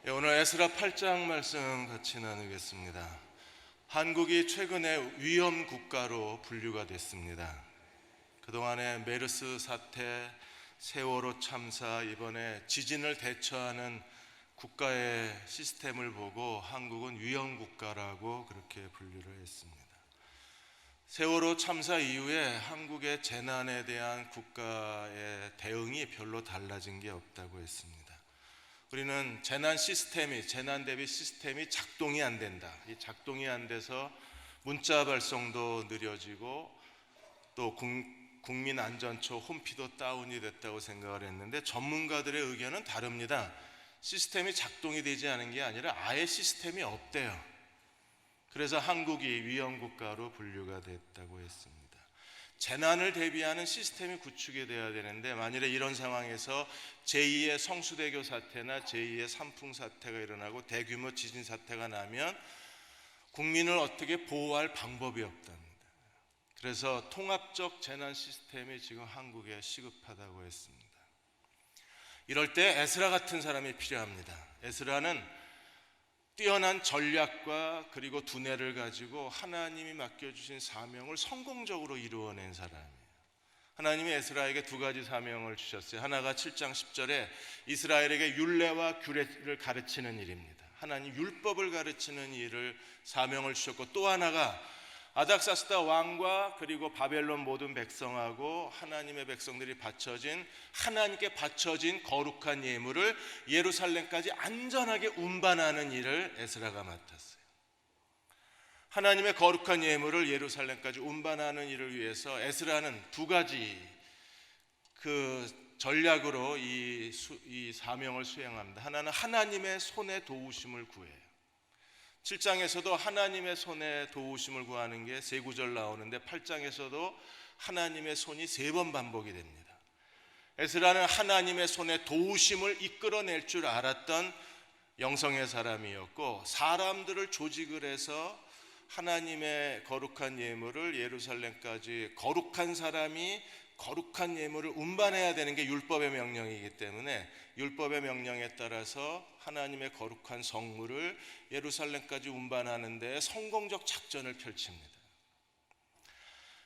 오늘 에스라 8장 말씀 같이 나누겠습니다. 한국이 최근에 위험 국가로 분류가 됐습니다. 그동안에 메르스 사태, 세월호 참사, 이번에 지진을 대처하는 국가의 시스템을 보고 한국은 위험 국가라고 그렇게 분류를 했습니다. 세월호 참사 이후에 한국의 재난에 대한 국가의 대응이 별로 달라진 게 없다고 했습니다. 우리는 재난 대비 시스템이 작동이 안 된다. 이 작동이 안 돼서 문자 발송도 느려지고 또 국민안전처 홈피도 다운이 됐다고 생각을 했는데 전문가들의 의견은 다릅니다. 시스템이 작동이 되지 않은 게 아니라 아예 시스템이 없대요. 그래서 한국이 위험 국가로 분류가 됐다고 했습니다. 재난을 대비하는 시스템이 구축이 돼야 되는데 만일에 이런 상황에서 제2의 성수대교 사태나 제2의 삼풍 사태가 일어나고 대규모 지진 사태가 나면 국민을 어떻게 보호할 방법이 없답니다. 그래서 통합적 재난 시스템이 지금 한국에 시급하다고 했습니다. 이럴 때 에스라 같은 사람이 필요합니다. 에스라는 뛰어난 전략과 그리고 두뇌를 가지고 하나님이 맡겨주신 사명을 성공적으로 이루어낸 사람이에요. 하나님이 에스라에게 두 가지 사명을 주셨어요. 하나가 7장 10절에 이스라엘에게 율례와 규례를 가르치는 일입니다. 하나님 율법을 가르치는 일을 사명을 주셨고, 또 하나가 아닥사스다 왕과 그리고 바벨론 모든 백성하고 하나님의 백성들이 하나님께 바쳐진 거룩한 예물을 예루살렘까지 안전하게 운반하는 일을 에스라가 맡았어요. 하나님의 거룩한 예물을 예루살렘까지 운반하는 일을 위해서 에스라는 두 가지 전략으로 이 사명을 수행합니다. 하나는 하나님의 손에 도우심을 구해요. 7장에서도 하나님의 손에 도우심을 구하는 게 세 구절 나오는데 8장에서도 하나님의 손이 3번 반복이 됩니다. 에스라는 하나님의 손에 도우심을 이끌어낼 줄 알았던 영성의 사람이었고, 사람들을 조직을 해서 하나님의 거룩한 예물을 예루살렘까지 거룩한 사람이 거룩한 예물을 운반해야 되는 게 율법의 명령이기 때문에 율법의 명령에 따라서 하나님의 거룩한 성물을 예루살렘까지 운반하는 데 성공적 작전을 펼칩니다.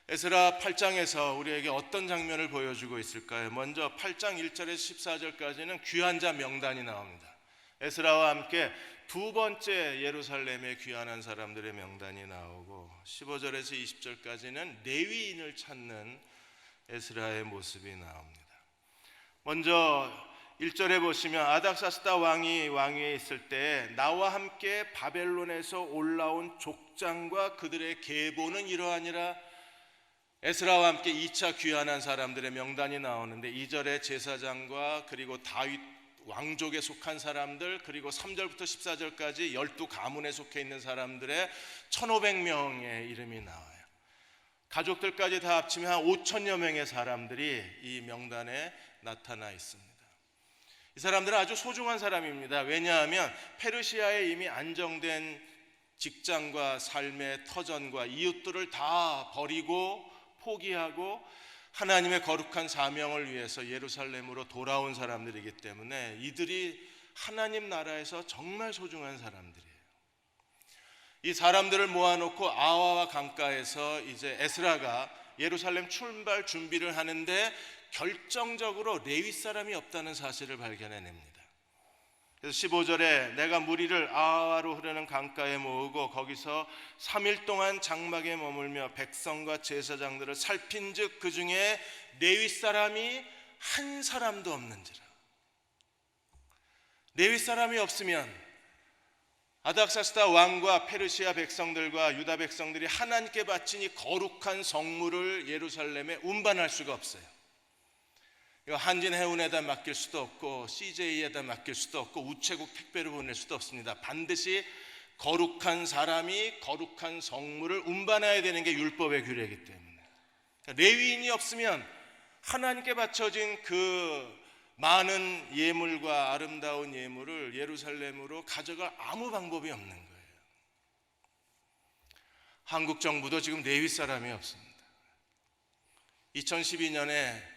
에스라 8장에서 우리에게 어떤 장면을 보여주고 있을까요? 먼저 8장 1절에서 14절까지는 귀한 자 명단이 나옵니다. 에스라와 함께 두 번째 예루살렘에 귀환한 사람들의 명단이 나오고, 15절에서 20절까지는 레위인을 찾는 에스라의 모습이 나옵니다. 먼저 1절에 보시면 아닥사스다 왕이 왕위에 있을 때 나와 함께 바벨론에서 올라온 족장과 그들의 계보는 이러하니라. 에스라와 함께 2차 귀환한 사람들의 명단이 나오는데 2절에 제사장과 그리고 다윗 왕족에 속한 사람들, 그리고 3절부터 14절까지 12가문에 속해 있는 사람들의 1500명의 이름이 나와요. 가족들까지 다 합치면 한 5천여 명의 사람들이 이 명단에 나타나 있습니다. 이 사람들은 아주 소중한 사람입니다. 왜냐하면 페르시아에 이미 안정된 직장과 삶의 터전과 이웃들을 다 버리고 포기하고 하나님의 거룩한 사명을 위해서 예루살렘으로 돌아온 사람들이기 때문에 이들이 하나님 나라에서 정말 소중한 사람들이에요. 이 사람들을 모아놓고 아와와 강가에서 이제 에스라가 예루살렘 출발 준비를 하는데 결정적으로 레위 사람이 없다는 사실을 발견해냅니다. 그래서 15절에 내가 무리를 아와로 흐르는 강가에 모으고 거기서 3일 동안 장막에 머물며 백성과 제사장들을 살핀즉 그 중에 레위 사람이 한 사람도 없는지라. 레위 사람이 없으면 아닥사스다 왕과 페르시아 백성들과 유다 백성들이 하나님께 바친 이 거룩한 성물을 예루살렘에 운반할 수가 없어요. 이거 한진 해운에다 맡길 수도 없고 CJ에다 맡길 수도 없고 우체국 택배로 보낼 수도 없습니다. 반드시 거룩한 사람이 거룩한 성물을 운반해야 되는 게 율법의 규례이기 때문에, 레위인이 없으면 하나님께 바쳐진 그 많은 예물과 아름다운 예물을 예루살렘으로 가져갈 아무 방법이 없는 거예요. 한국 정부도 지금 레위 사람이 없습니다. 2012년에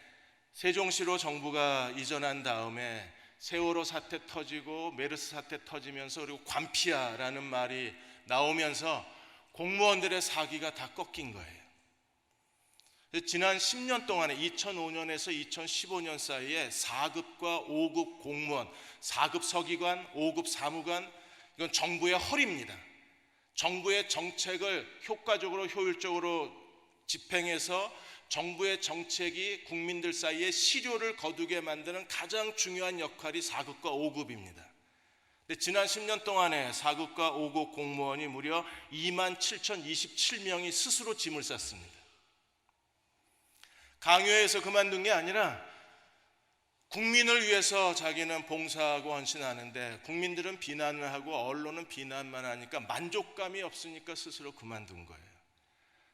세종시로 정부가 이전한 다음에 세월호 사태 터지고 메르스 사태 터지면서 그리고 관피아라는 말이 나오면서 공무원들의 사기가 다 꺾인 거예요. 지난 10년 동안에 2005년에서 2015년 사이에 4급과 5급 공무원, 4급 서기관, 5급 사무관, 이건 정부의 허리입니다. 정부의 정책을 효과적으로 효율적으로 집행해서 정부의 정책이 국민들 사이에 실효를 거두게 만드는 가장 중요한 역할이 4급과 5급입니다. 근데 지난 10년 동안에 4급과 5급 공무원이 무려 27,027명이 스스로 짐을 쌌습니다. 강요해서 그만둔 게 아니라 국민을 위해서 자기는 봉사하고 헌신하는데 국민들은 비난을 하고 언론은 비난만 하니까 만족감이 없으니까 스스로 그만둔 거예요.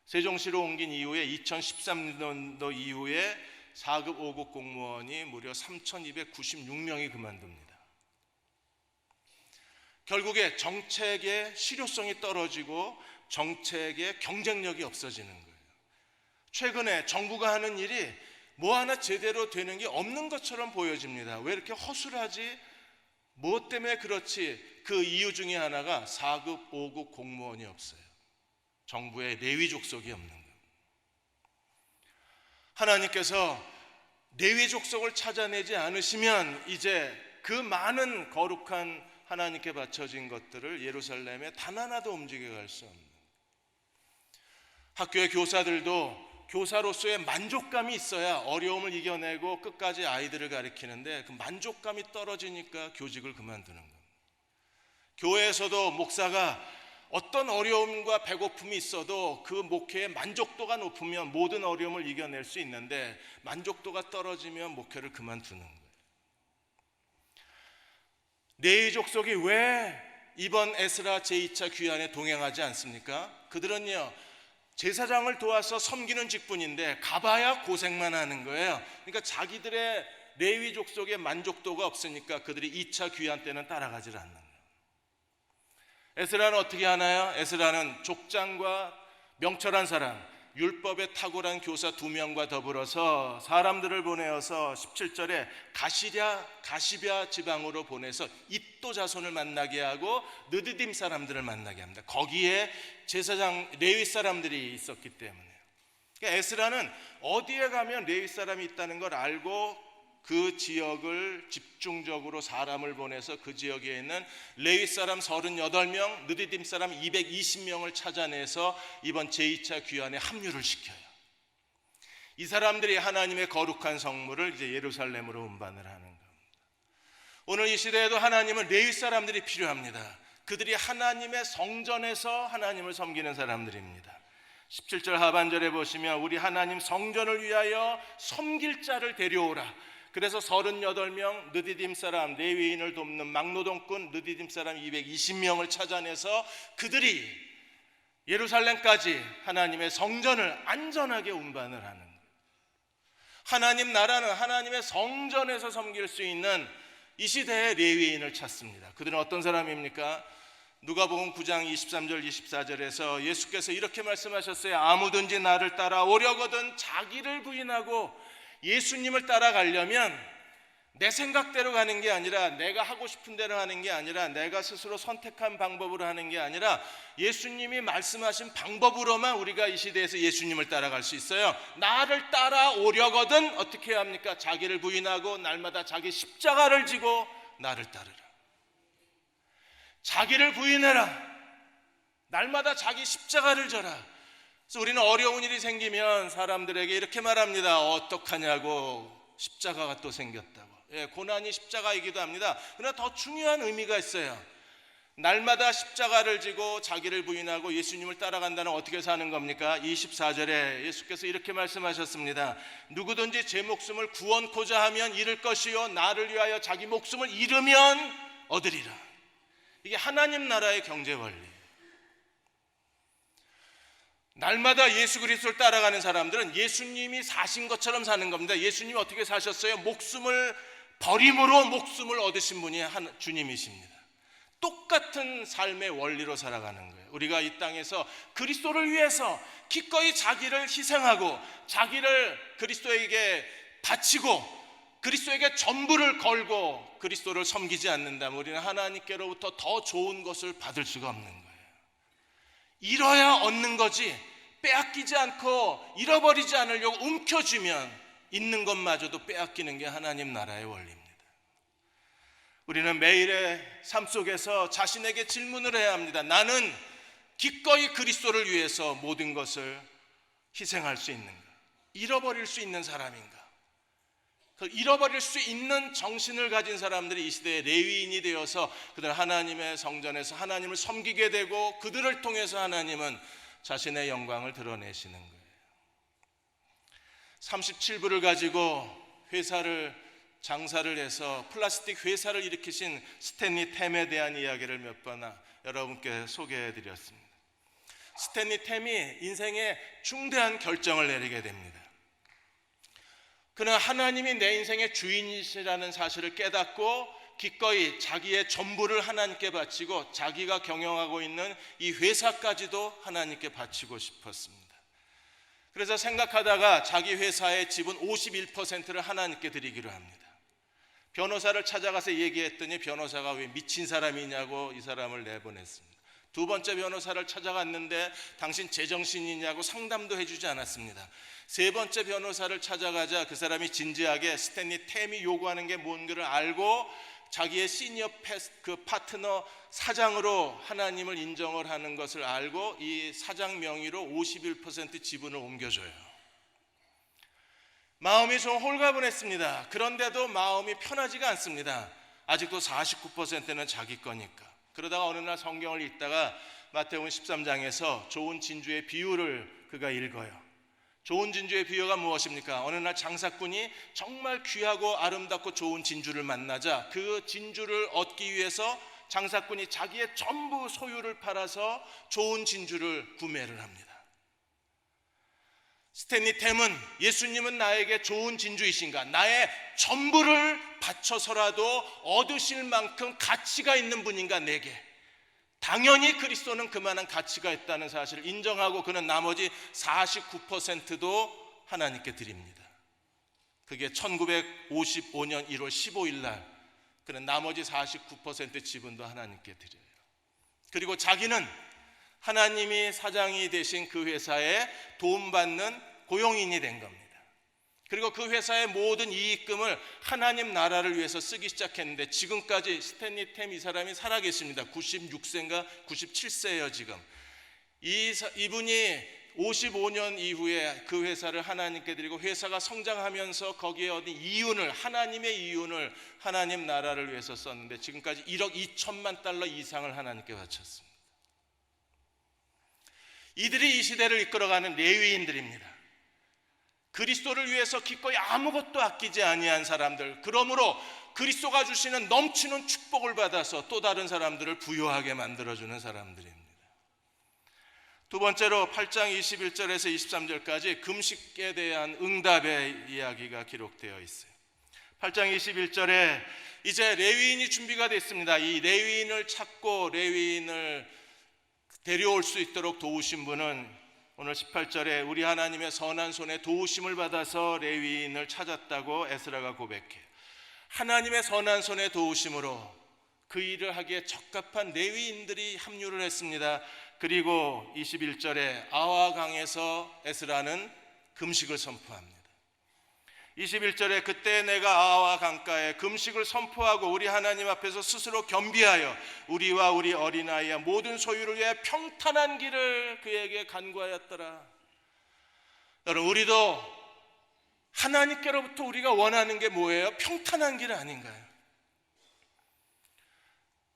세종시로 옮긴 이후에 2013년도 이후에 4급 5급 공무원이 무려 3,296명이 그만둡니다. 결국에 정책의 실효성이 떨어지고 정책의 경쟁력이 없어지는 거예요. 최근에 정부가 하는 일이 뭐 하나 제대로 되는 게 없는 것처럼 보여집니다. 왜 이렇게 허술하지? 무엇 때문에 그렇지? 그 이유 중에 하나가 4급, 5급 공무원이 없어요. 정부의 레위 족속이 없는 거예요. 하나님께서 레위 족속을 찾아내지 않으시면 이제 그 많은 거룩한 하나님께 바쳐진 것들을 예루살렘에 단 하나도 움직여갈 수 없는, 학교의 교사들도 교사로서의 만족감이 있어야 어려움을 이겨내고 끝까지 아이들을 가르치는데 그 만족감이 떨어지니까 교직을 그만두는 겁니다. 교회에서도 목사가 어떤 어려움과 배고픔이 있어도 그 목회의 만족도가 높으면 모든 어려움을 이겨낼 수 있는데 만족도가 떨어지면 목회를 그만두는 거예요. 레위 족속이 왜 이번 에스라 제2차 귀환에 동행하지 않습니까? 그들은요, 제사장을 도와서 섬기는 직분인데 가봐야 고생만 하는 거예요. 그러니까 자기들의 레위 족속의 만족도가 없으니까 그들이 2차 귀환 때는 따라가질 않는 거예요. 에스라는 어떻게 하나요? 에스라는 족장과 명철한 사람, 율법에 탁월한 교사 2명과 더불어서 사람들을 보내어서 17절에 가시랴 지방으로 보내서 잇도 자손을 만나게 하고 느디딤 사람들을 만나게 합니다. 거기에 제사장 레위 사람들이 있었기 때문에. 그러니까 에스라는 어디에 가면 레위 사람이 있다는 걸 알고 그 지역을 집중적으로 사람을 보내서 그 지역에 있는 레위 사람 38명, 느디딤 사람 220명을 찾아내서 이번 제2차 귀환에 합류를 시켜요. 이 사람들이 하나님의 거룩한 성물을 이제 예루살렘으로 운반을 하는 겁니다. 오늘 이 시대에도 하나님은 레위 사람들이 필요합니다. 그들이 하나님의 성전에서 하나님을 섬기는 사람들입니다. 17절 하반절에 보시면 우리 하나님 성전을 위하여 섬길 자를 데려오라. 그래서 38명 느디딤 사람 레위인을 돕는 막노동꾼 느디딤 사람 220명을 찾아내서 그들이 예루살렘까지 하나님의 성전을 안전하게 운반을 하는 거예요. 하나님 나라는 하나님의 성전에서 섬길 수 있는 이 시대의 레위인을 찾습니다. 그들은 어떤 사람입니까? 누가복음 9장 23절 24절에서 예수께서 이렇게 말씀하셨어요. 아무든지 나를 따라오려거든 자기를 부인하고 예수님을 따라가려면 내 생각대로 가는 게 아니라 내가 하고 싶은 대로 하는 게 아니라 내가 스스로 선택한 방법으로 하는 게 아니라 예수님이 말씀하신 방법으로만 우리가 이 시대에서 예수님을 따라갈 수 있어요. 나를 따라오려거든 어떻게 해야 합니까? 자기를 부인하고 날마다 자기 십자가를 지고 나를 따르라. 자기를 부인해라. 날마다 자기 십자가를 져라. 그래서 우리는 어려운 일이 생기면 사람들에게 이렇게 말합니다. 어떡하냐고, 십자가가 또 생겼다고. 예, 고난이 십자가이기도 합니다. 그러나 더 중요한 의미가 있어요. 날마다 십자가를 지고 자기를 부인하고 예수님을 따라간다는 어떻게 사는 겁니까? 24절에 예수께서 이렇게 말씀하셨습니다. 누구든지 제 목숨을 구원코자 하면 잃을 것이요 나를 위하여 자기 목숨을 잃으면 얻으리라. 이게 하나님 나라의 경제 원리. 날마다 예수 그리스도를 따라가는 사람들은 예수님이 사신 것처럼 사는 겁니다. 예수님이 어떻게 사셨어요? 목숨을 버림으로 목숨을 얻으신 분이 주님이십니다. 똑같은 삶의 원리로 살아가는 거예요. 우리가 이 땅에서 그리스도를 위해서 기꺼이 자기를 희생하고 자기를 그리스도에게 바치고 그리스도에게 전부를 걸고 그리스도를 섬기지 않는다면 우리는 하나님께로부터 더 좋은 것을 받을 수가 없는 거예요. 잃어야 얻는 거지, 빼앗기지 않고 잃어버리지 않으려고 움켜쥐면 있는 것마저도 빼앗기는 게 하나님 나라의 원리입니다. 우리는 매일의 삶 속에서 자신에게 질문을 해야 합니다. 나는 기꺼이 그리스도를 위해서 모든 것을 희생할 수 있는가? 잃어버릴 수 있는 사람인가? 그 잃어버릴 수 있는 정신을 가진 사람들이 이 시대의 레위인이 되어서 그들 하나님의 성전에서 하나님을 섬기게 되고 그들을 통해서 하나님은 자신의 영광을 드러내시는 거예요. 37부를 가지고 장사를 해서 플라스틱 회사를 일으키신 스탠리 템에 대한 이야기를 몇 번 여러분께 소개해 드렸습니다. 스탠리 템이 인생에 중대한 결정을 내리게 됩니다. 그는 하나님이 내 인생의 주인이시라는 사실을 깨닫고 기꺼이 자기의 전부를 하나님께 바치고 자기가 경영하고 있는 이 회사까지도 하나님께 바치고 싶었습니다. 그래서 생각하다가 자기 회사의 지분 51%를 하나님께 드리기로 합니다. 변호사를 찾아가서 얘기했더니 변호사가 왜 미친 사람이냐고 이 사람을 내보냈습니다. 두 번째 변호사를 찾아갔는데 당신 제정신이냐고 상담도 해주지 않았습니다. 세 번째 변호사를 찾아가자 그 사람이 진지하게 스탠리 템이 요구하는 게 뭔지를 알고 자기의 시니어 파트너 사장으로 하나님을 인정을 하는 것을 알고 이 사장 명의로 51% 지분을 옮겨줘요. 마음이 좀 홀가분했습니다. 그런데도 마음이 편하지가 않습니다. 아직도 49%는 자기 거니까. 그러다가 어느 날 성경을 읽다가 마태복음 13장에서 좋은 진주의 비유를 그가 읽어요. 좋은 진주의 비유가 무엇입니까? 어느 날 장사꾼이 정말 귀하고 아름답고 좋은 진주를 만나자 그 진주를 얻기 위해서 장사꾼이 자기의 전부 소유를 팔아서 좋은 진주를 구매를 합니다. 스탠리 템은 예수님은 나에게 좋은 진주이신가? 나의 전부를 바쳐서라도 얻으실 만큼 가치가 있는 분인가 내게? 당연히 그리스도는 그만한 가치가 있다는 사실을 인정하고 그는 나머지 49%도 하나님께 드립니다. 그게 1955년 1월 15일 날 그는 나머지 49% 지분도 하나님께 드려요. 그리고 자기는 하나님이 사장이 되신 그 회사에 도움받는 고용인이 된 겁니다. 그리고 그 회사의 모든 이익금을 하나님 나라를 위해서 쓰기 시작했는데 지금까지 스탠리 템 이 사람이 살아계십니다. 96세인가 97세예요 지금. 이분이 55년 이후에 그 회사를 하나님께 드리고 회사가 성장하면서 거기에 얻은 이윤을 하나님의 이윤을 하나님 나라를 위해서 썼는데 지금까지 1억 2천만 달러 이상을 하나님께 바쳤습니다. 이들이 이 시대를 이끌어가는 레위인들입니다. 그리스도를 위해서 기꺼이 아무것도 아끼지 아니한 사람들, 그러므로 그리스도가 주시는 넘치는 축복을 받아서 또 다른 사람들을 부유하게 만들어주는 사람들입니다. 두 번째로 8장 21절에서 23절까지 금식에 대한 응답의 이야기가 기록되어 있어요. 8장 21절에 이제 레위인이 준비가 됐습니다. 이 레위인을 찾고 레위인을 데려올 수 있도록 도우신 분은 오늘 18절에 우리 하나님의 선한 손에 도우심을 받아서 레위인을 찾았다고 에스라가 고백해요. 하나님의 선한 손에 도우심으로 그 일을 하기에 적합한 레위인들이 합류를 했습니다. 그리고 21절에 아와 강에서 에스라는 금식을 선포합니다. 21절에 그때 내가 아와 강가에 금식을 선포하고 우리 하나님 앞에서 스스로 겸비하여 우리와 우리 어린아이와 모든 소유를 위해 평탄한 길을 그에게 간구하였더라. 여러분, 우리도 하나님께로부터 우리가 원하는 게 뭐예요? 평탄한 길 아닌가요?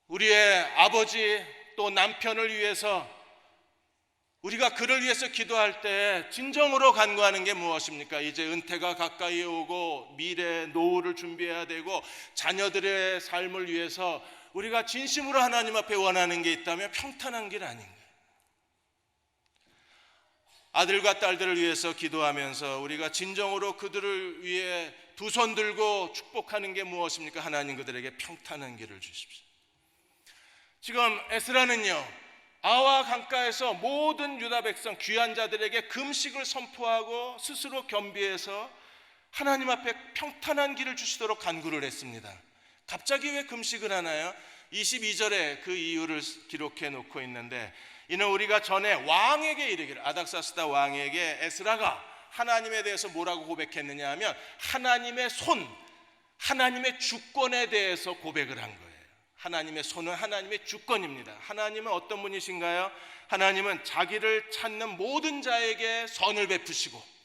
우리의 아버지 또 남편을 위해서 우리가 그를 위해서 기도할 때 진정으로 간구하는 게 무엇입니까? 이제 은퇴가 가까이 오고 미래 노후를 준비해야 되고 자녀들의 삶을 위해서 우리가 진심으로 하나님 앞에 원하는 게 있다면 평탄한 길 아닌가요? 아들과 딸들을 위해서 기도하면서 우리가 진정으로 그들을 위해 두 손 들고 축복하는 게 무엇입니까? 하나님 그들에게 평탄한 길을 주십시오. 지금 에스라는요, 아와 강가에서 모든 유다 백성 귀한 자들에게 금식을 선포하고 스스로 겸비해서 하나님 앞에 평탄한 길을 주시도록 간구를 했습니다. 갑자기 왜 금식을 하나요? 22절에 그 이유를 기록해 놓고 있는데, 이는 우리가 전에 왕에게 이르기를, 아닥사스다 왕에게 에스라가 하나님에 대해서 뭐라고 고백했느냐 하면 하나님의 손, 하나님의 주권에 대해서 고백을 한 거예요. 하나님의 손은 하나님의 주권입니다. 하나님은 어떤 분이신가요? 하나님은 자기를 찾는 모든 자에게 선을 베푸시고,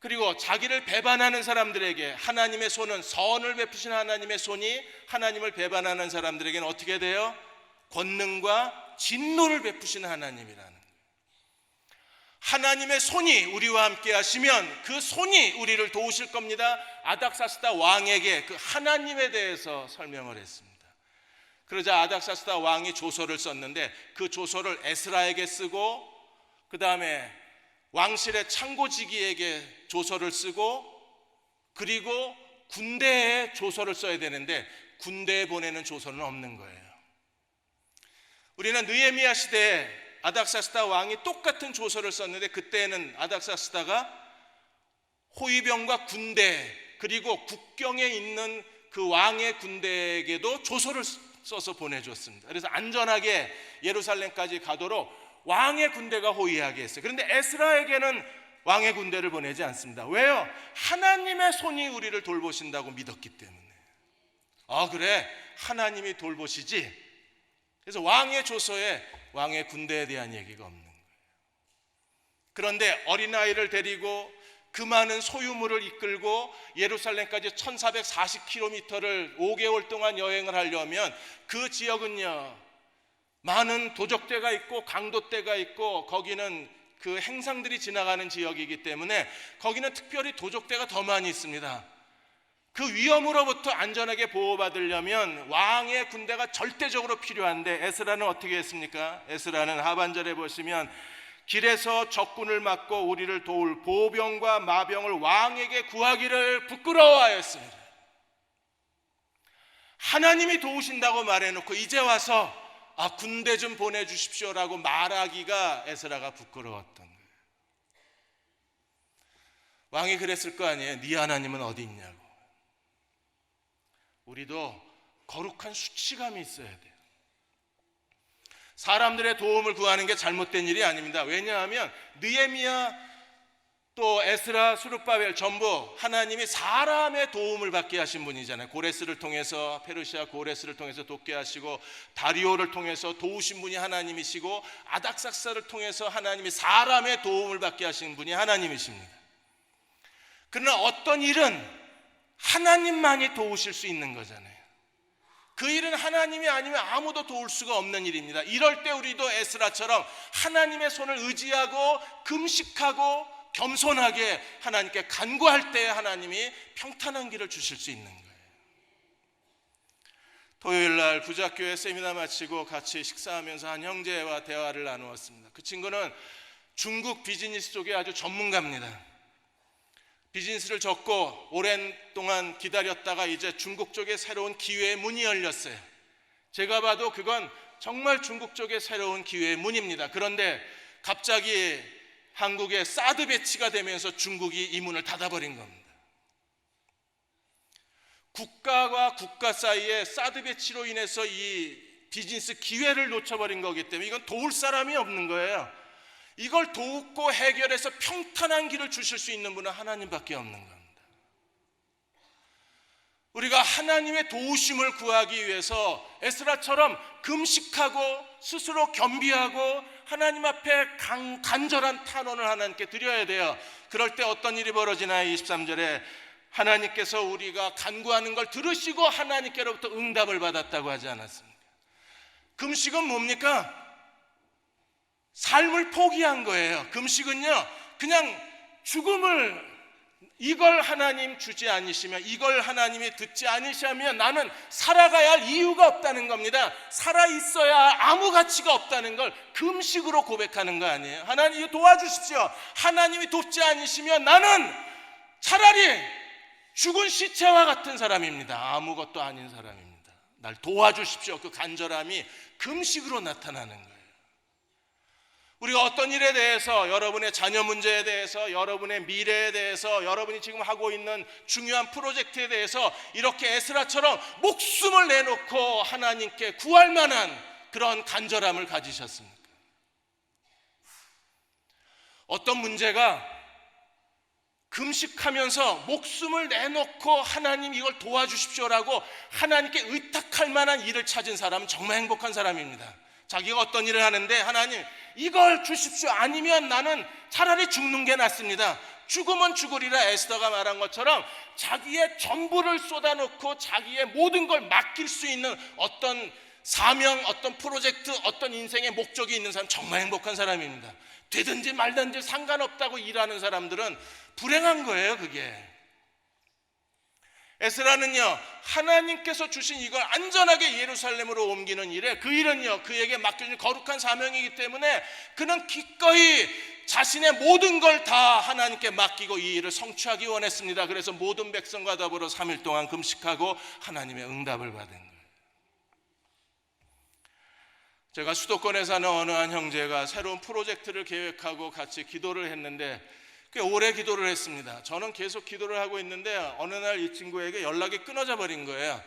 그리고 자기를 배반하는 사람들에게 하나님의 손은, 선을 베푸신 하나님의 손이 하나님을 배반하는 사람들에게는 어떻게 돼요? 권능과 진노를 베푸시는 하나님이라는 거예요. 하나님의 손이 우리와 함께 하시면 그 손이 우리를 도우실 겁니다. 아닥사스다 왕에게 그 하나님에 대해서 설명을 했습니다. 그러자 아닥사스다 왕이 조서를 썼는데, 그 조서를 에스라에게 쓰고, 그 다음에 왕실의 창고지기에게 조서를 쓰고, 그리고 군대에 조서를 써야 되는데 군대에 보내는 조서는 없는 거예요. 우리는 느헤미야 시대에 아닥사스다 왕이 똑같은 조서를 썼는데, 그때는 아닥사스다가 호위병과 군대, 그리고 국경에 있는 그 왕의 군대에게도 조서를 써서 보내줬습니다. 그래서 안전하게 예루살렘까지 가도록 왕의 군대가 호위하게 했어요. 그런데 에스라에게는 왕의 군대를 보내지 않습니다. 왜요? 하나님의 손이 우리를 돌보신다고 믿었기 때문에. 그래, 하나님이 돌보시지. 그래서 왕의 조서에 왕의 군대에 대한 얘기가 없는 거예요. 그런데 어린아이를 데리고 그 많은 소유물을 이끌고 예루살렘까지 1440km를 5개월 동안 여행을 하려면, 그 지역은요, 많은 도적대가 있고 강도대가 있고, 거기는 그 행상들이 지나가는 지역이기 때문에 거기는 특별히 도적대가 더 많이 있습니다. 그 위험으로부터 안전하게 보호받으려면 왕의 군대가 절대적으로 필요한데, 에스라는 어떻게 했습니까? 에스라는 하반절에 보시면 길에서 적군을 막고 우리를 도울 보병과 마병을 왕에게 구하기를 부끄러워하였습니다. 하나님이 도우신다고 말해놓고 이제 와서 군대 좀 보내주십시오라고 말하기가 에스라가 부끄러웠던 거예요. 왕이 그랬을 거 아니에요. 네 하나님은 어디 있냐고. 우리도 거룩한 수치감이 있어야 돼요. 사람들의 도움을 구하는 게 잘못된 일이 아닙니다. 왜냐하면 느헤미야, 또 에스라, 수룹바벨 전부 하나님이 사람의 도움을 받게 하신 분이잖아요. 고레스를 통해서, 페르시아 고레스를 통해서 돕게 하시고, 다리오를 통해서 도우신 분이 하나님이시고, 아닥삭사를 통해서 하나님이 사람의 도움을 받게 하신 분이 하나님이십니다. 그러나 어떤 일은 하나님만이 도우실 수 있는 거잖아요. 그 일은 하나님이 아니면 아무도 도울 수가 없는 일입니다. 이럴 때 우리도 에스라처럼 하나님의 손을 의지하고 금식하고 겸손하게 하나님께 간구할 때 하나님이 평탄한 길을 주실 수 있는 거예요. 토요일날 부작교회 세미나 마치고 같이 식사하면서 한 형제와 대화를 나누었습니다. 그 친구는 중국 비즈니스 쪽에 아주 전문가입니다. 비즈니스를 접고 오랜 동안 기다렸다가 이제 중국 쪽에 새로운 기회의 문이 열렸어요. 제가 봐도 그건 정말 중국 쪽에 새로운 기회의 문입니다. 그런데 갑자기 한국에 사드 배치가 되면서 중국이 이 문을 닫아버린 겁니다. 국가와 국가 사이에 사드 배치로 인해서 이 비즈니스 기회를 놓쳐버린 거기 때문에 이건 도울 사람이 없는 거예요. 이걸 돕고 해결해서 평탄한 길을 주실 수 있는 분은 하나님밖에 없는 겁니다. 우리가 하나님의 도우심을 구하기 위해서 에스라처럼 금식하고 스스로 겸비하고 하나님 앞에 간절한 탄원을 하나님께 드려야 돼요. 그럴 때 어떤 일이 벌어지나요? 23절에 하나님께서 우리가 간구하는 걸 들으시고 하나님께로부터 응답을 받았다고 하지 않았습니까? 금식은 뭡니까? 삶을 포기한 거예요. 금식은요, 그냥 죽음을, 이걸 하나님 주지 않으시면, 이걸 하나님이 듣지 않으시면 나는 살아가야 할 이유가 없다는 겁니다. 살아있어야 아무 가치가 없다는 걸 금식으로 고백하는 거 아니에요. 하나님 도와주십시오. 하나님이 돕지 않으시면 나는 차라리 죽은 시체와 같은 사람입니다. 아무것도 아닌 사람입니다. 날 도와주십시오. 그 간절함이 금식으로 나타나는 거예요. 우리가 어떤 일에 대해서, 여러분의 자녀 문제에 대해서, 여러분의 미래에 대해서, 여러분이 지금 하고 있는 중요한 프로젝트에 대해서 이렇게 에스라처럼 목숨을 내놓고 하나님께 구할 만한 그런 간절함을 가지셨습니까? 어떤 문제가 금식하면서 목숨을 내놓고 하나님 이걸 도와주십시오라고 하나님께 의탁할 만한 일을 찾은 사람은 정말 행복한 사람입니다. 자기가 어떤 일을 하는데 하나님 이걸 주십시오, 아니면 나는 차라리 죽는 게 낫습니다. 죽으면 죽으리라 에스더가 말한 것처럼 자기의 전부를 쏟아놓고 자기의 모든 걸 맡길 수 있는 어떤 사명, 어떤 프로젝트, 어떤 인생의 목적이 있는 사람, 정말 행복한 사람입니다. 되든지 말든지 상관없다고 일하는 사람들은 불행한 거예요. 그게 에스라는요, 하나님께서 주신 이걸 안전하게 예루살렘으로 옮기는 일에, 그 일은요 그에게 맡겨진 거룩한 사명이기 때문에 그는 기꺼이 자신의 모든 걸 다 하나님께 맡기고 이 일을 성취하기 원했습니다. 그래서 모든 백성과 더불어 3일 동안 금식하고 하나님의 응답을 받은 거예요. 제가 수도권에 사는 어느 한 형제가 새로운 프로젝트를 계획하고 같이 기도를 했는데 꽤 오래 기도를 했습니다. 저는 계속 기도를 하고 있는데 어느 날 이 친구에게 연락이 끊어져 버린 거예요.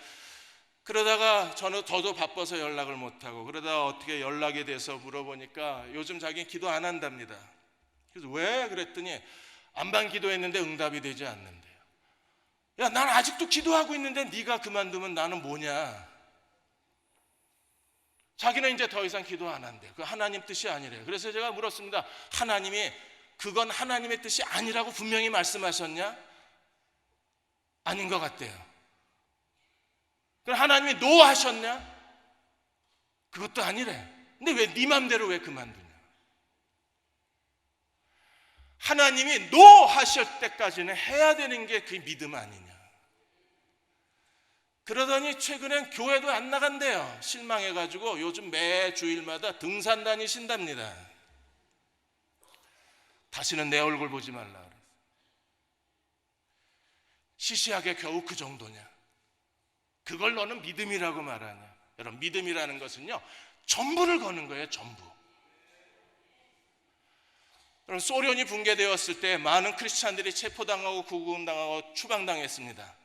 그러다가 저도 바빠서 연락을 못하고, 그러다가 어떻게 연락이 돼서 물어보니까 요즘 자기는 기도 안 한답니다. 그래서 왜? 그랬더니 안반 기도했는데 응답이 되지 않는데요. 야, 난 아직도 기도하고 있는데 네가 그만두면 나는 뭐냐. 자기는 이제 더 이상 기도 안 한대요. 그 하나님 뜻이 아니래요. 그래서 제가 물었습니다. 하나님이 그건 하나님의 뜻이 아니라고 분명히 말씀하셨냐? 아닌 것 같대요. 그럼 하나님이 노 하셨냐? 그것도 아니래. 근데 왜 네 맘대로 왜 그만두냐? 하나님이 노 하실 때까지는 해야 되는 게 그 믿음 아니냐? 그러더니 최근엔 교회도 안 나간대요. 실망해가지고 요즘 매 주일마다 등산 다니신답니다. 다시는 내 얼굴 보지 말라 그랬어요. 시시하게 겨우 그 정도냐? 그걸 너는 믿음이라고 말하냐? 여러분, 믿음이라는 것은요 전부를 거는 거예요. 전부. 여러분, 소련이 붕괴되었을 때 많은 크리스찬들이 체포당하고 구금당하고 추방당했습니다.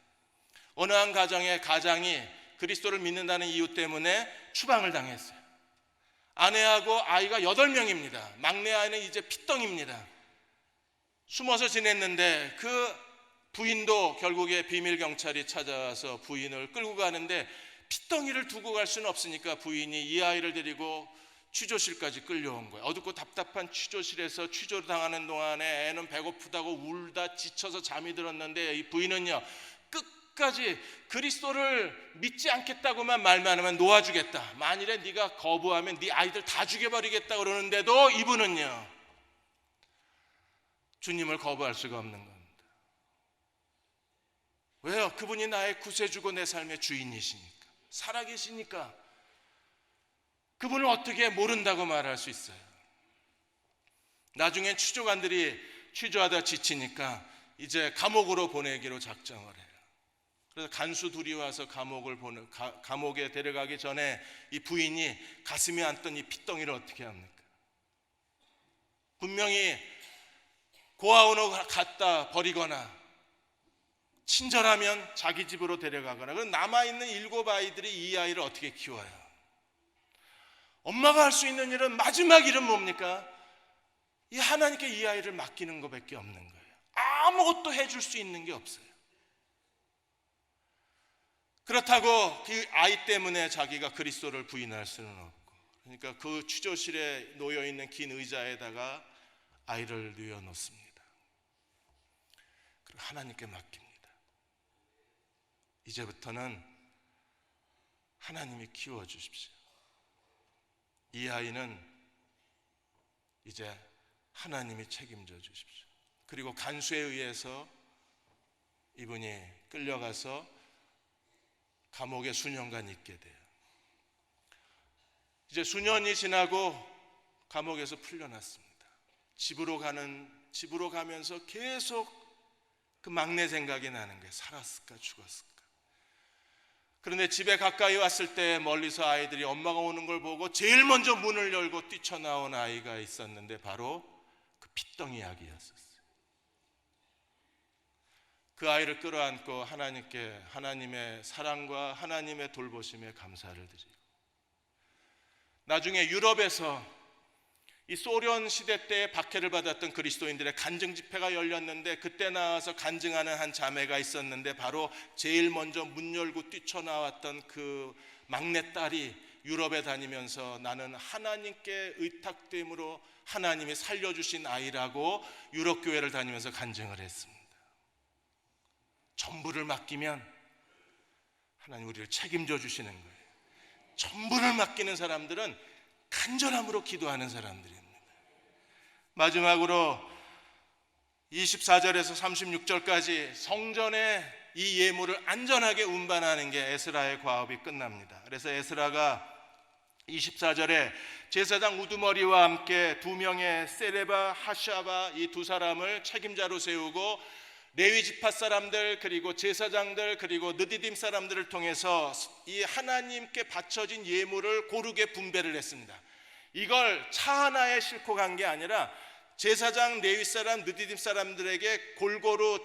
어느 한 가정의 가장이 그리스도를 믿는다는 이유 때문에 추방을 당했어요. 아내하고 아이가 8명입니다. 막내 아이는 이제 피덩입니다. 숨어서 지냈는데 그 부인도 결국에 비밀 경찰이 찾아와서 부인을 끌고 가는데 피덩이를 두고 갈 수는 없으니까 부인이 이 아이를 데리고 취조실까지 끌려온 거예요. 어둡고 답답한 취조실에서 취조를 당하는 동안에 애는 배고프다고 울다 지쳐서 잠이 들었는데 이 부인은요 끝까지 그리스도를 믿지 않겠다고만 말만 하면 놓아주겠다, 만일에 네가 거부하면 네 아이들 다 죽여버리겠다 그러는데도 이분은요 주님을 거부할 수가 없는 겁니다. 왜요? 그분이 나의 구세주고 내 삶의 주인이시니까, 살아계시니까. 그분을 어떻게 모른다고 말할 수 있어요? 나중엔 취조관들이 취조하다 지치니까 이제 감옥으로 보내기로 작정을 해요. 그래서 간수 둘이 와서 감옥에 데려가기 전에 이 부인이 가슴에 안던 이 핏덩이를 어떻게 합니까? 분명히 고아원으로 갖다 버리거나 친절하면 자기 집으로 데려가거나, 그럼 남아있는 7 아이들이 이 아이를 어떻게 키워요? 엄마가 할 수 있는 일은, 마지막 일은 뭡니까? 이 하나님께 이 아이를 맡기는 것밖에 없는 거예요. 아무것도 해줄 수 있는 게 없어요. 그렇다고 그 아이 때문에 자기가 그리스도를 부인할 수는 없고, 그러니까 그 취조실에 놓여있는 긴 의자에다가 아이를 뉘어놓습니다. 그리고 하나님께 맡깁니다. 이제부터는 하나님이 키워주십시오. 이 아이는 이제 하나님이 책임져 주십시오. 그리고 간수에 의해서 이분이 끌려가서 감옥에 수년간 있게 돼요. 이제 수년이 지나고 감옥에서 풀려났습니다. 집으로 가면서 계속 그 막내 생각이 나는 거예요. 살았을까 죽었을까. 그런데 집에 가까이 왔을 때 멀리서 아이들이 엄마가 오는 걸 보고 제일 먼저 문을 열고 뛰쳐나온 아이가 있었는데 바로 그 핏덩이 아기였었어요. 그 아이를 끌어안고 하나님께 하나님의 사랑과 하나님의 돌보심에 감사를 드리고, 나중에 유럽에서 이 소련 시대 때 박해를 받았던 그리스도인들의 간증 집회가 열렸는데, 그때 나와서 간증하는 한 자매가 있었는데 바로 제일 먼저 문 열고 뛰쳐나왔던 그 막내딸이 유럽에 다니면서 나는 하나님께 의탁됨으로 하나님이 살려주신 아이라고 유럽 교회를 다니면서 간증을 했습니다. 전부를 맡기면 하나님 우리를 책임져 주시는 거예요. 전부를 맡기는 사람들은 간절함으로 기도하는 사람들입니다. 마지막으로 24절에서 36절까지 성전에 이 예물을 안전하게 운반하는 게 에스라의 과업이 끝납니다. 그래서 에스라가 24절에 제사장 우두머리와 함께 두 명의 세레바, 하샤바 이 두 사람을 책임자로 세우고 레위 지파 사람들 그리고 제사장들 그리고 느디딤 사람들을 통해서 이 하나님께 바쳐진 예물을 고르게 분배를 했습니다. 이걸 차 하나에 싣고 간 게 아니라 제사장, 레위 사람, 느디딤 사람들에게 골고루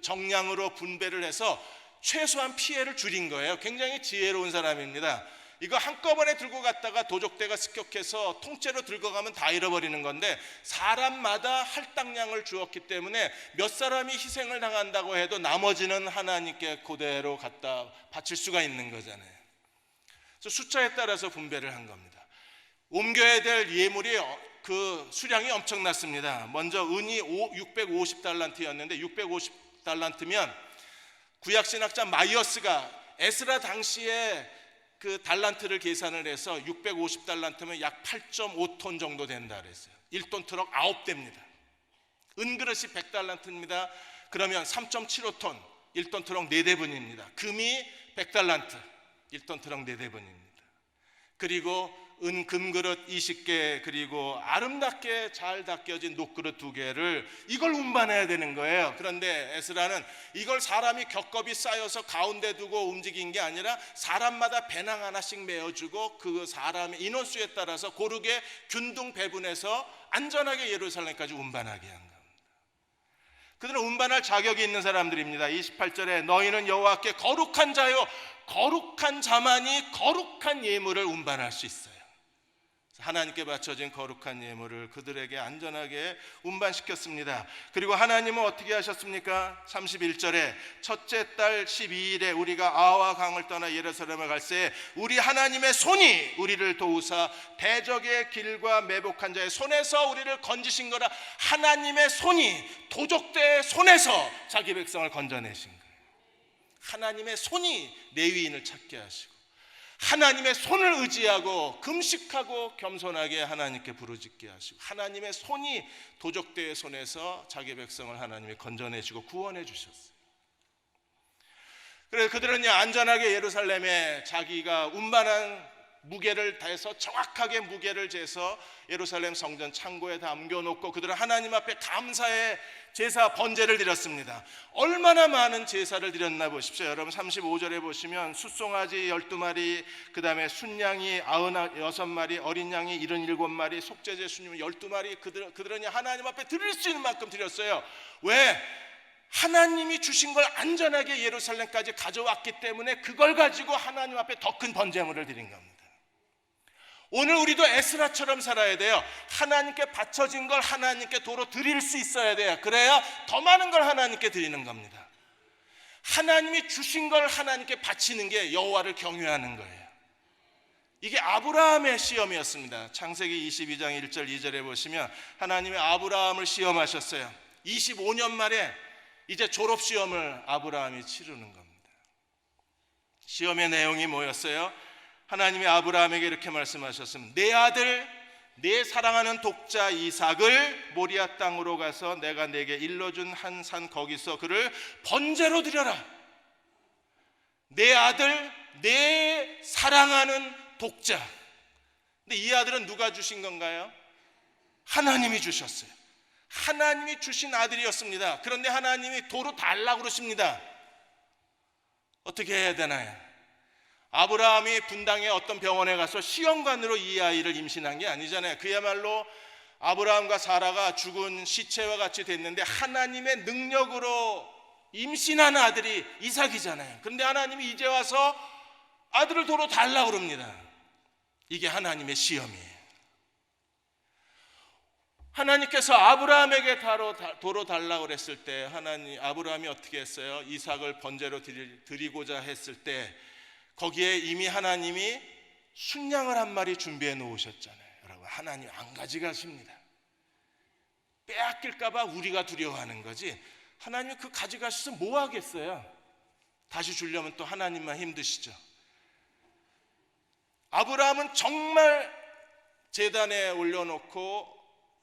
정량으로 분배를 해서 최소한 피해를 줄인 거예요. 굉장히 지혜로운 사람입니다. 이거 한꺼번에 들고 갔다가 도적대가 습격해서 통째로 들고 가면 다 잃어버리는 건데, 사람마다 할당량을 주었기 때문에 몇 사람이 희생을 당한다고 해도 나머지는 하나님께 그대로 갖다 바칠 수가 있는 거잖아요. 그래서 숫자에 따라서 분배를 한 겁니다. 옮겨야 될 예물이 그 수량이 엄청났습니다. 먼저 은이 650달란트였는데 650달란트면 구약신학자 마이어스가 에스라 당시에 그 달란트를 계산을 해서 650달란트면 약 8.5톤 정도 된다 그랬어요. 1톤 트럭 9대입니다. 은그릇이 100달란트입니다. 그러면 3.75톤 1톤 트럭 4대분입니다. 금이 100달란트 1톤 트럭 4대분입니다. 그리고 금그릇 20개, 그리고 아름답게 잘 닦여진 녹그릇 2개를 이걸 운반해야 되는 거예요. 그런데 에스라는 이걸 사람이 겹겹이 쌓여서 가운데 두고 움직인 게 아니라 사람마다 배낭 하나씩 메어주고 그 사람의 인원수에 따라서 고르게 균등 배분해서 안전하게 예루살렘까지 운반하게 한 겁니다. 그들은 운반할 자격이 있는 사람들입니다. 28절에 너희는 여호와께 거룩한 자요, 거룩한 자만이 거룩한 예물을 운반할 수 있어요. 하나님께 바쳐진 거룩한 예물을 그들에게 안전하게 운반시켰습니다. 그리고 하나님은 어떻게 하셨습니까? 31절에 첫째 달 12일에 우리가 아와 강을 떠나 예루살렘을 갈새 우리 하나님의 손이 우리를 도우사 대적의 길과 매복한 자의 손에서 우리를 건지신 거라. 하나님의 손이 도적대의 손에서 자기 백성을 건져내신 거예요. 하나님의 손이 레위인을 찾게 하시고 하나님의 손을 의지하고 금식하고 겸손하게 하나님께 부르짖게 하시고 하나님의 손이 도적대의 손에서 자기 백성을 하나님이 건져내시고 구원해 주셨어요. 그래서 그들은 안전하게 예루살렘에 자기가 운반한 무게를 다해서 정확하게 무게를 재서 예루살렘 성전 창고에 남겨놓고 그들은 하나님 앞에 감사의 제사 번제를 드렸습니다. 얼마나 많은 제사를 드렸나 보십시오. 여러분 35절에 보시면 숫송아지 12마리, 그 다음에 순양이 96마리, 어린 양이 77마리, 속죄제 순양 12마리. 그들은 하나님 앞에 드릴 수 있는 만큼 드렸어요. 왜? 하나님이 주신 걸 안전하게 예루살렘까지 가져왔기 때문에 그걸 가지고 하나님 앞에 더 큰 번제물을 드린 겁니다. 오늘 우리도 에스라처럼 살아야 돼요. 하나님께 바쳐진 걸 하나님께 도로 드릴 수 있어야 돼요. 그래야 더 많은 걸 하나님께 드리는 겁니다. 하나님이 주신 걸 하나님께 바치는 게 여호와를 경외하는 거예요. 이게 아브라함의 시험이었습니다. 창세기 22장 1절 2절에 보시면 하나님이 아브라함을 시험하셨어요. 25년 만에 이제 졸업시험을 아브라함이 치르는 겁니다. 시험의 내용이 뭐였어요? 하나님이 아브라함에게 이렇게 말씀하셨습니다. 내 아들, 내 사랑하는 독자 이삭을 모리아 땅으로 가서 내가 내게 일러준 한 산 거기서 그를 번제로 드려라. 내 아들, 내 사랑하는 독자. 근데 이 아들은 누가 주신 건가요? 하나님이 주셨어요. 하나님이 주신 아들이었습니다. 그런데 하나님이 도로 달라고 그러십니다. 어떻게 해야 되나요? 아브라함이 분당의 어떤 병원에 가서 시험관으로 이 아이를 임신한 게 아니잖아요. 그야말로 아브라함과 사라가 죽은 시체와 같이 됐는데 하나님의 능력으로 임신한 아들이 이삭이잖아요. 그런데 하나님이 이제 와서 아들을 도로 달라고 그럽니다. 이게 하나님의 시험이에요. 하나님께서 아브라함에게 도로 달라고 그랬을 때 아브라함이 어떻게 했어요? 이삭을 번제로 드리고자 했을 때 거기에 이미 하나님이 순양을 한 마리 준비해 놓으셨잖아요. 여러분, 하나님 안 가져가십니다. 빼앗길까 봐 우리가 두려워하는 거지, 하나님이 그 가져가셔서 뭐 하겠어요? 다시 주려면 또 하나님만 힘드시죠. 아브라함은 정말 제단에 올려놓고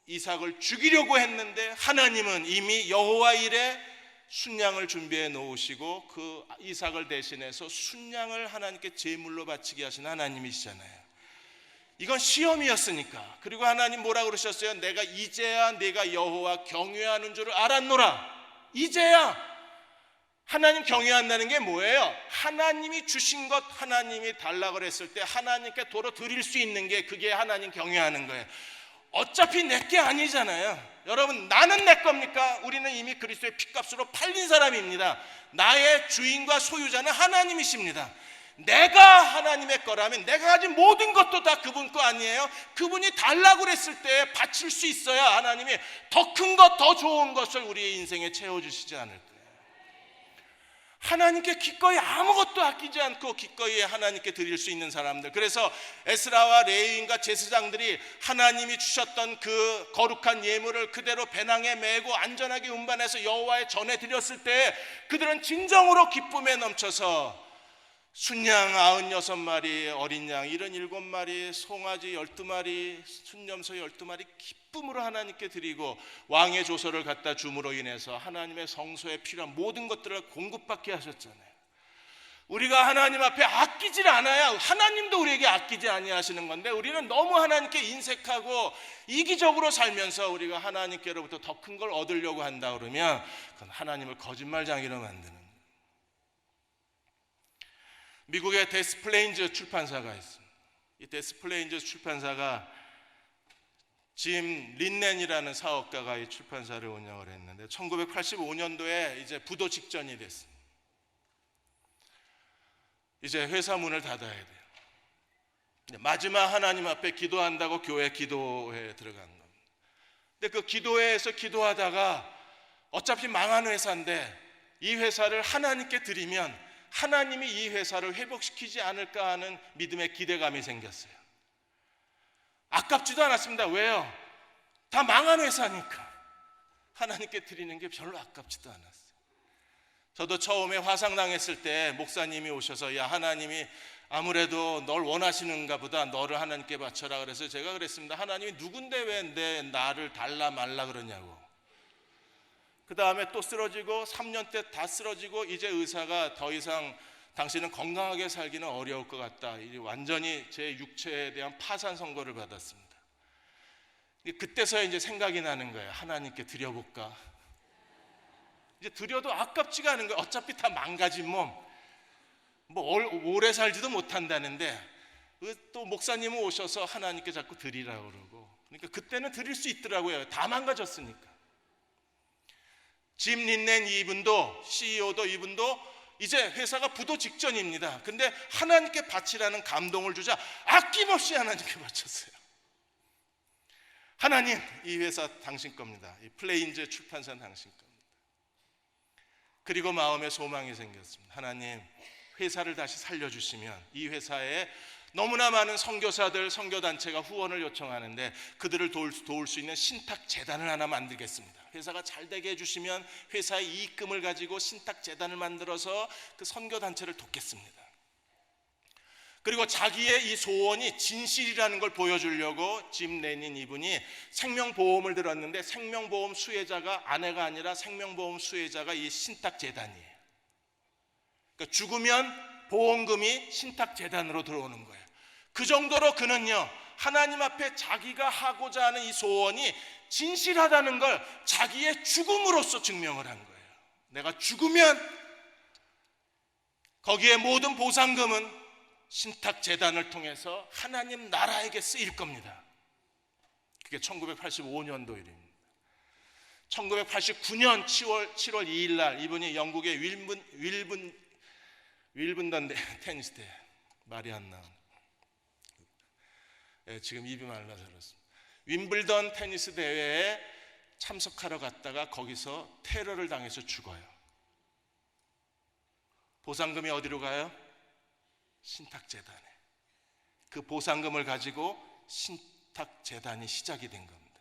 이삭을 죽이려고 했는데 하나님은 이미 여호와 일에 순양을 준비해 놓으시고 그 이삭을 대신해서 순양을 하나님께 제물로 바치게 하신 하나님이시잖아요. 이건 시험이었으니까. 그리고 하나님 뭐라고 그러셨어요? 이제야 내가 여호와 경외하는 줄을 알았노라. 이제야. 하나님 경외한다는 게 뭐예요? 하나님이 주신 것, 하나님이 달라고 그랬을 때 하나님께 도로 드릴 수 있는 게, 그게 하나님 경외하는 거예요. 어차피 내게 아니잖아요. 여러분, 나는 내 겁니까? 우리는 이미 그리스도의 피값으로 팔린 사람입니다. 나의 주인과 소유자는 하나님이십니다. 내가 하나님의 거라면 내가 가진 모든 것도 다 그분 거 아니에요? 그분이 달라고 그랬을 때 바칠 수 있어야 하나님이 더 큰 것, 더 좋은 것을 우리의 인생에 채워주시지 않을까요? 하나님께 기꺼이 아무것도 아끼지 않고 기꺼이 하나님께 드릴 수 있는 사람들. 그래서 에스라와 레위인과 제사장들이 하나님이 주셨던 그 거룩한 예물을 그대로 배낭에 메고 안전하게 운반해서 여호와의 전에 드렸을 때 그들은 진정으로 기쁨에 넘쳐서 순양 96마리, 어린 양 77마리, 송아지 12마리, 순염소 12마리 기쁨으로 하나님께 드리고 왕의 조서를 갖다 줌으로 인해서 하나님의 성소에 필요한 모든 것들을 공급받게 하셨잖아요. 우리가 하나님 앞에 아끼질 않아야 하나님도 우리에게 아끼지 아니하시는 건데, 우리는 너무 하나님께 인색하고 이기적으로 살면서 우리가 하나님께로부터 더 큰 걸 얻으려고 한다 그러면 그건 하나님을 거짓말장이로 만드는. 미국의 데스플레인즈 출판사가 있습니다. 이 데스플레인즈 출판사가 짐 린넨이라는 사업가가 이 출판사를 운영을 했는데 1985년도에 이제 부도 직전이 됐습니다. 이제 회사 문을 닫아야 돼요. 마지막 하나님 앞에 기도한다고 교회 기도회에 들어간 겁니다. 근데 그 기도회에서 기도하다가 어차피 망한 회사인데 이 회사를 하나님께 드리면 하나님이 이 회사를 회복시키지 않을까 하는 믿음의 기대감이 생겼어요. 아깝지도 않았습니다. 왜요? 다 망한 회사니까 하나님께 드리는 게 별로 아깝지도 않았어요. 저도 처음에 화상당했을 때 목사님이 오셔서 야, 하나님이 아무래도 널 원하시는가 보다, 너를 하나님께 바쳐라. 그래서 제가 그랬습니다. 하나님이 누군데 왜 나를 달라 말라 그러냐고. 그 다음에 또 쓰러지고 3년 때 다 쓰러지고 이제 의사가 더 이상 당신은 건강하게 살기는 어려울 것 같다. 이제 완전히 제 육체에 대한 파산 선고를 받았습니다. 그때서야 이제 생각이 나는 거예요. 하나님께 드려볼까? 이제 드려도 아깝지가 않은 거예요. 어차피 다 망가진 몸, 오래 살지도 못한다는데 또 목사님은 오셔서 하나님께 자꾸 드리라고 그러고, 그러니까 그때는 드릴 수 있더라고요. 다 망가졌으니까. 짐 린넨 이분도, CEO도 이분도 이제 회사가 부도 직전입니다. 근데 하나님께 바치라는 감동을 주자 아낌없이 하나님께 바쳤어요. 하나님, 이 회사 당신 겁니다. 이 플레인즈 출판사는 당신 겁니다. 그리고 마음에 소망이 생겼습니다. 하나님, 회사를 다시 살려주시면 이 회사에 너무나 많은 선교사들, 선교단체가 후원을 요청하는데 그들을 도울 수 있는 신탁재단을 하나 만들겠습니다. 회사가 잘 되게 해주시면 회사의 이익금을 가지고 신탁재단을 만들어서 그 선교단체를 돕겠습니다. 그리고 자기의 이 소원이 진실이라는 걸 보여주려고 짐 린넨 이분이 생명보험을 들었는데 생명보험 수혜자가 아내가 아니라 생명보험 수혜자가 이 신탁재단이에요. 그러니까 죽으면 보험금이 신탁재단으로 들어오는 거예요. 그 정도로 그는요, 하나님 앞에 자기가 하고자 하는 이 소원이 진실하다는 걸 자기의 죽음으로써 증명을 한 거예요. 내가 죽으면 거기에 모든 보상금은 신탁재단을 통해서 하나님 나라에게 쓰일 겁니다. 그게 1985년도 일입니다. 1989년 7월 2일 날 이분이 영국의 윌분던 테니스대, 말이 안 나오네. 지금 입이 말라서 그렇습니다. 윈블던 테니스 대회에 참석하러 갔다가 거기서 테러를 당해서 죽어요. 보상금이 어디로 가요? 신탁재단에. 그 보상금을 가지고 신탁재단이 시작이 된 겁니다.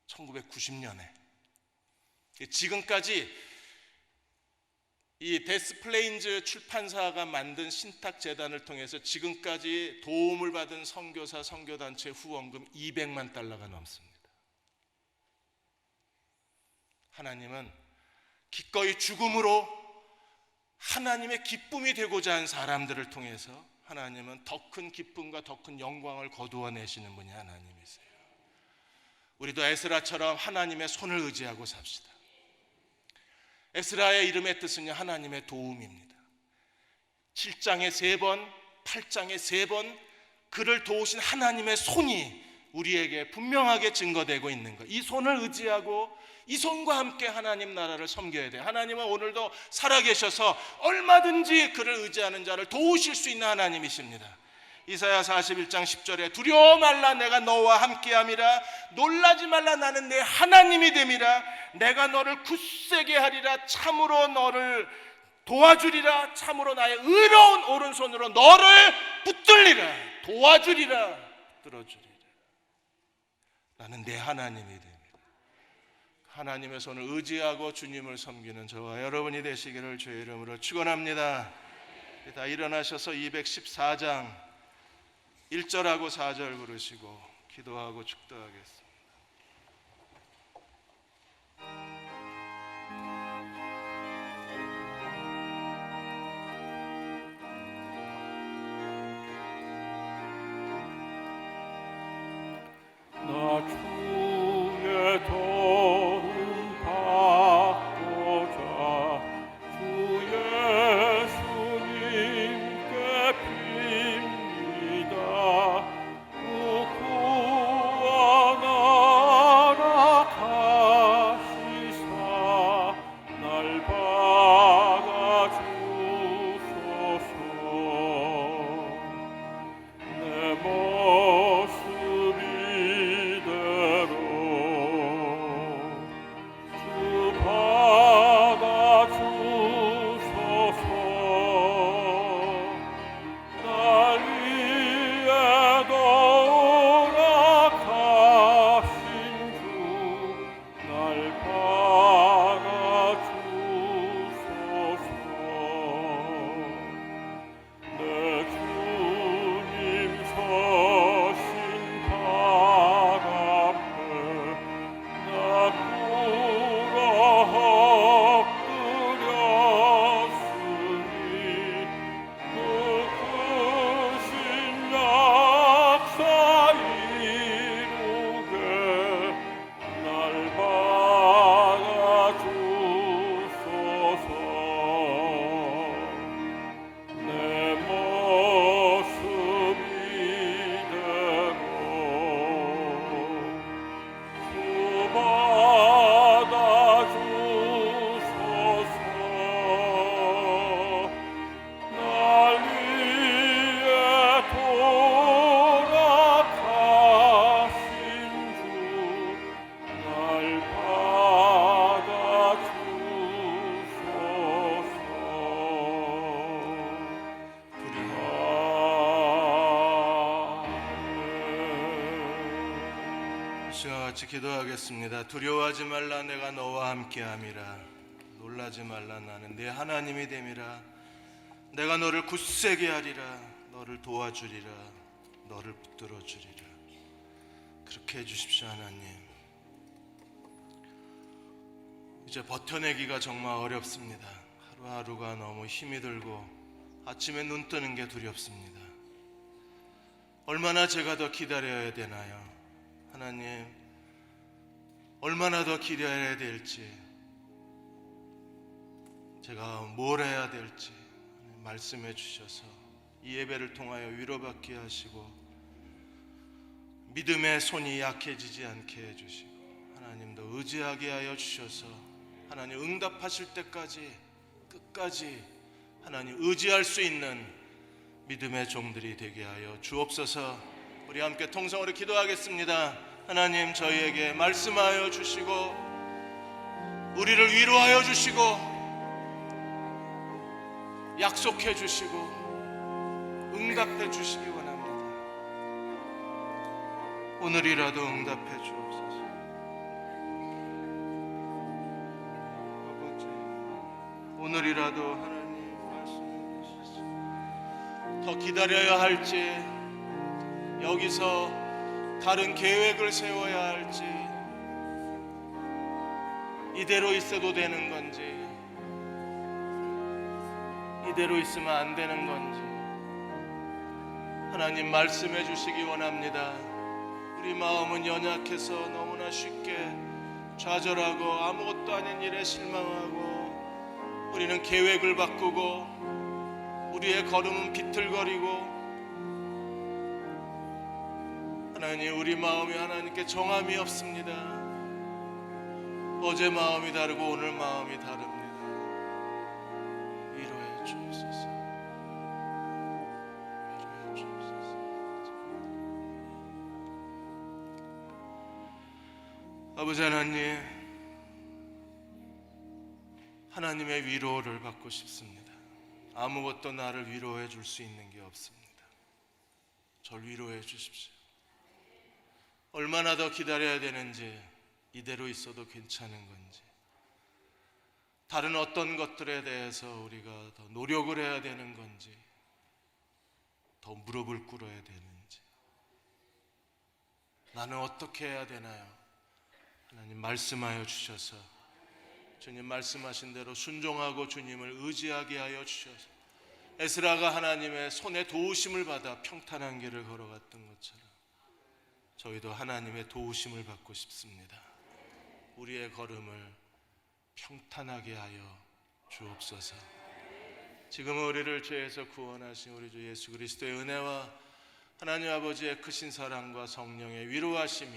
1990년에. 지금까지 이 데스플레인즈 출판사가 만든 신탁재단을 통해서 지금까지 도움을 받은 선교사, 선교단체 후원금 200만 달러가 넘습니다. 하나님은 기꺼이 죽음으로 하나님의 기쁨이 되고자 한 사람들을 통해서 하나님은 더 큰 기쁨과 더 큰 영광을 거두어내시는 분이 하나님이세요. 우리도 에스라처럼 하나님의 손을 의지하고 삽시다. 에스라의 이름의 뜻은요, 하나님의 도움입니다. 7장에 3번, 8장에 3번 그를 도우신 하나님의 손이 우리에게 분명하게 증거되고 있는 것. 이 손을 의지하고 이 손과 함께 하나님 나라를 섬겨야 돼요. 하나님은 오늘도 살아계셔서 얼마든지 그를 의지하는 자를 도우실 수 있는 하나님이십니다. 이사야 41장 10절에 두려워 말라, 내가 너와 함께함이라. 놀라지 말라, 나는 내 하나님이 됨이라. 내가 너를 굳세게 하리라. 참으로 너를 도와주리라. 참으로 나의 의로운 오른손으로 너를 붙들리라. 도와주리라. 붙들어주리라. 나는 내 하나님이 됩니다. 하나님의 손을 의지하고 주님을 섬기는 저와 여러분이 되시기를 주의 이름으로 축원합니다. 다 일어나셔서 214장 1절하고 4절 부르시고 기도하고 축도하겠습니다. 나 주의 도움 받고자 주 예수님께 빕니다. 구원하라 가시사 날 받아주소서. 내 모습 이대로 주 받아주소서. 날 위해 돌아가신 주 날 받아주소서. 내 주님 서신 발 앞에 나 꿇어 엎드렸으니 그 크신 약사 이루게 날 받아주소서. 내 모습 이대로 주 받아주소서. 날 위해 돌아가신 주 날 받아주소서. 시와 같이 기도하겠습니다. 두려워하지 말라, 내가 너와 함께함이라. 놀라지 말라, 나는 네 하나님이 됨이라. 내가 너를 굳세게 하리라. 너를 도와주리라. 너를 붙들어 주리라. 그렇게 해주십시오. 하나님, 이제 버텨내기가 정말 어렵습니다. 하루하루가 너무 힘이 들고 아침에 눈 뜨는 게 두렵습니다. 얼마나 제가 더 기다려야 되나요? 하나님, 얼마나 더 기다려야 될지, 제가 뭘 해야 될지 말씀해 주셔서 이 예배를 통하여 위로받게 하시고 믿음의 손이 약해지지 않게 해주시고 하나님도 의지하게 하여 주셔서 하나님 응답하실 때까지 끝까지 하나님 의지할 수 있는 믿음의 종들이 되게 하여 주옵소서. 우리 함께 통성으로 기도하겠습니다. 하나님 저희에게 말씀하여 주시고 우리를 위로하여 주시고 약속해 주시고 응답해 주시기 원합니다. 오늘이라도 응답해 주옵소서. 아버지, 오늘이라도 하나님 말씀해 주시소. 더 기다려야 할지 여기서 다른 계획을 세워야 할지 이대로 있어도 되는 건지 이대로 있으면 안 되는 건지 하나님 말씀해 주시기 원합니다. 우리 마음은 연약해서 너무나 쉽게 좌절하고 아무것도 아닌 일에 실망하고 우리는 계획을 바꾸고 우리의 걸음은 비틀거리고 하나님 우리 마음이 하나님께 정함이 없습니다. 어제 마음이 다르고 오늘 마음이 다릅니다. 위로해 주옵소서. 위로해 주옵소서. 아버지 하나님, 하나님의 위로를 받고 싶습니다. 아무것도 나를 위로해 줄 수 있는 게 없습니다. 절 위로해 주십시오. 얼마나 더 기다려야 되는지, 이대로 있어도 괜찮은 건지, 다른 어떤 것들에 대해서 우리가 더 노력을 해야 되는 건지, 더 무릎을 꿇어야 되는지, 나는 어떻게 해야 되나요? 하나님 말씀하여 주셔서 주님 말씀하신 대로 순종하고 주님을 의지하게 하여 주셔서 에스라가 하나님의 손에 도우심을 받아 평탄한 길을 걸어갔던 것처럼 저희도 하나님의 도우심을 받고 싶습니다. 우리의 걸음을 평탄하게 하여 주옵소서. 지금 우리를 죄에서 구원하신 우리 주 예수 그리스도의 은혜와 하나님 아버지의 크신 사랑과 성령의 위로하심이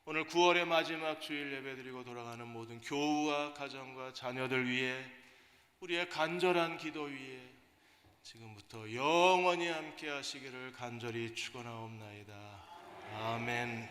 오늘 9월의 마지막 주일 예배드리고 돌아가는 모든 교우와 가정과 자녀들 위해 우리의 간절한 기도 위에 지금부터 영원히 함께 하시기를 간절히 축원하옵나이다. 아멘.